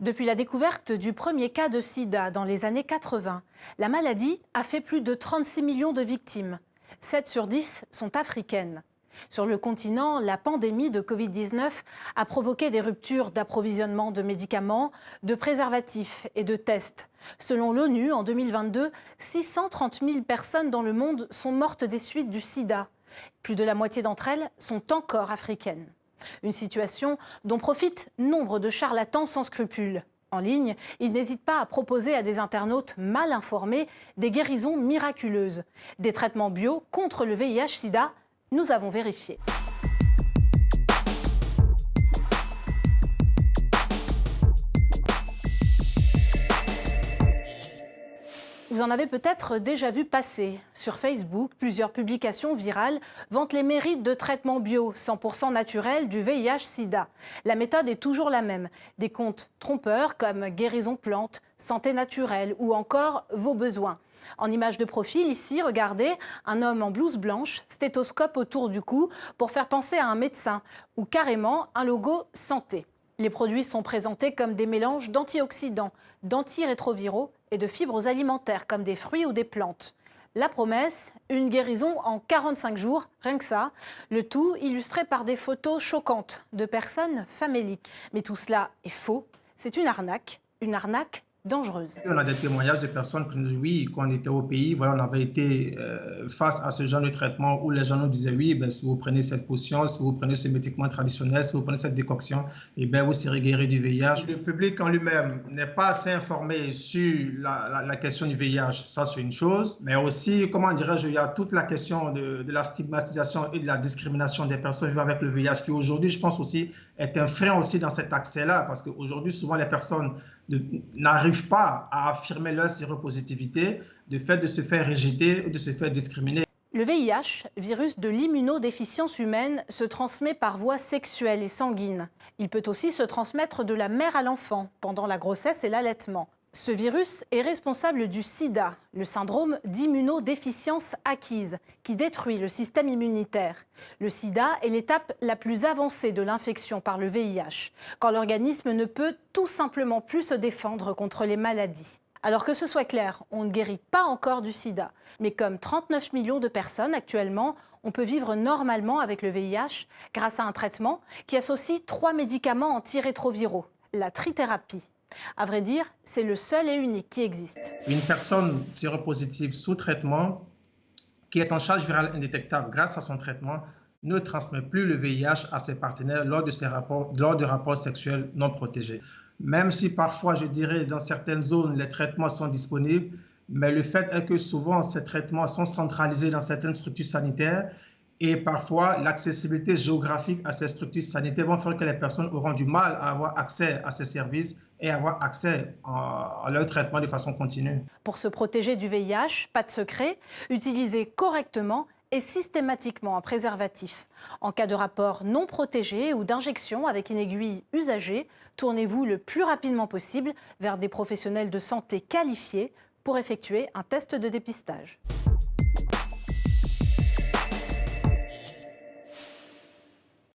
Depuis la découverte du premier cas de sida dans les années 80, la maladie a fait plus de 36 millions de victimes. 7 sur 10 sont africaines. Sur le continent, la pandémie de Covid-19 a provoqué des ruptures d'approvisionnement de médicaments, de préservatifs et de tests. Selon l'ONU, en 2022, 630 000 personnes dans le monde sont mortes des suites du sida. Plus de la moitié d'entre elles sont encore africaines. Une situation dont profitent nombre de charlatans sans scrupules. En ligne, ils n'hésitent pas à proposer à des internautes mal informés des guérisons miraculeuses. Des traitements bio contre le VIH-Sida, nous avons vérifié. Vous en avez peut-être déjà vu passer. Sur Facebook, plusieurs publications virales vantent les mérites de traitements bio 100% naturels du VIH-Sida. La méthode est toujours la même. Des comptes trompeurs comme Guérison Plante, Santé Naturelle ou encore Vos Besoins. En image de profil, ici, regardez, un homme en blouse blanche, stéthoscope autour du cou pour faire penser à un médecin ou carrément un logo santé. Les produits sont présentés comme des mélanges d'antioxydants, d'antirétroviraux et de fibres alimentaires comme des fruits ou des plantes. La promesse, une guérison en 45 jours, rien que ça. Le tout illustré par des photos choquantes de personnes faméliques. Mais tout cela est faux, c'est une arnaque dangereuse. On a des témoignages de personnes qui nous disent oui, quand on était au pays, voilà, on avait été face à ce genre de traitement où les gens nous disaient oui, ben, si vous prenez cette potion, si vous prenez ce médicament traditionnel, si vous prenez cette décoction, et ben, vous serez guéri du VIH. Le public en lui-même n'est pas assez informé sur la question du VIH, ça c'est une chose, mais aussi, comment dirais-je, il y a toute la question de la stigmatisation et de la discrimination des personnes vivant avec le VIH qui aujourd'hui, je pense aussi, est un frein aussi dans cet accès-là, parce qu'aujourd'hui, souvent les personnes n'arrivent pas à affirmer leur séropositivité, de fait de se faire rejeter ou de se faire discriminer. Le VIH, virus de l'immunodéficience humaine, se transmet par voie sexuelle et sanguine. Il peut aussi se transmettre de la mère à l'enfant pendant la grossesse et l'allaitement. Ce virus est responsable du sida, le syndrome d'immunodéficience acquise, qui détruit le système immunitaire. Le sida est l'étape la plus avancée de l'infection par le VIH, quand l'organisme ne peut tout simplement plus se défendre contre les maladies. Alors que ce soit clair, on ne guérit pas encore du sida. Mais comme 39 millions de personnes actuellement, on peut vivre normalement avec le VIH grâce à un traitement qui associe 3 médicaments antirétroviraux, la trithérapie. À vrai dire, c'est le seul et unique qui existe. Une personne séropositive sous traitement qui est en charge virale indétectable grâce à son traitement ne transmet plus le VIH à ses partenaires lors de rapports sexuels non protégés. Même si parfois, je dirais, dans certaines zones, les traitements sont disponibles, mais le fait est que souvent, ces traitements sont centralisés dans certaines structures sanitaires et parfois, l'accessibilité géographique à ces structures sanitaires vont faire que les personnes auront du mal à avoir accès à ces services et avoir accès à leur traitement de façon continue. Pour se protéger du VIH, pas de secret, utilisez correctement et systématiquement un préservatif. En cas de rapport non protégé ou d'injection avec une aiguille usagée, tournez-vous le plus rapidement possible vers des professionnels de santé qualifiés pour effectuer un test de dépistage.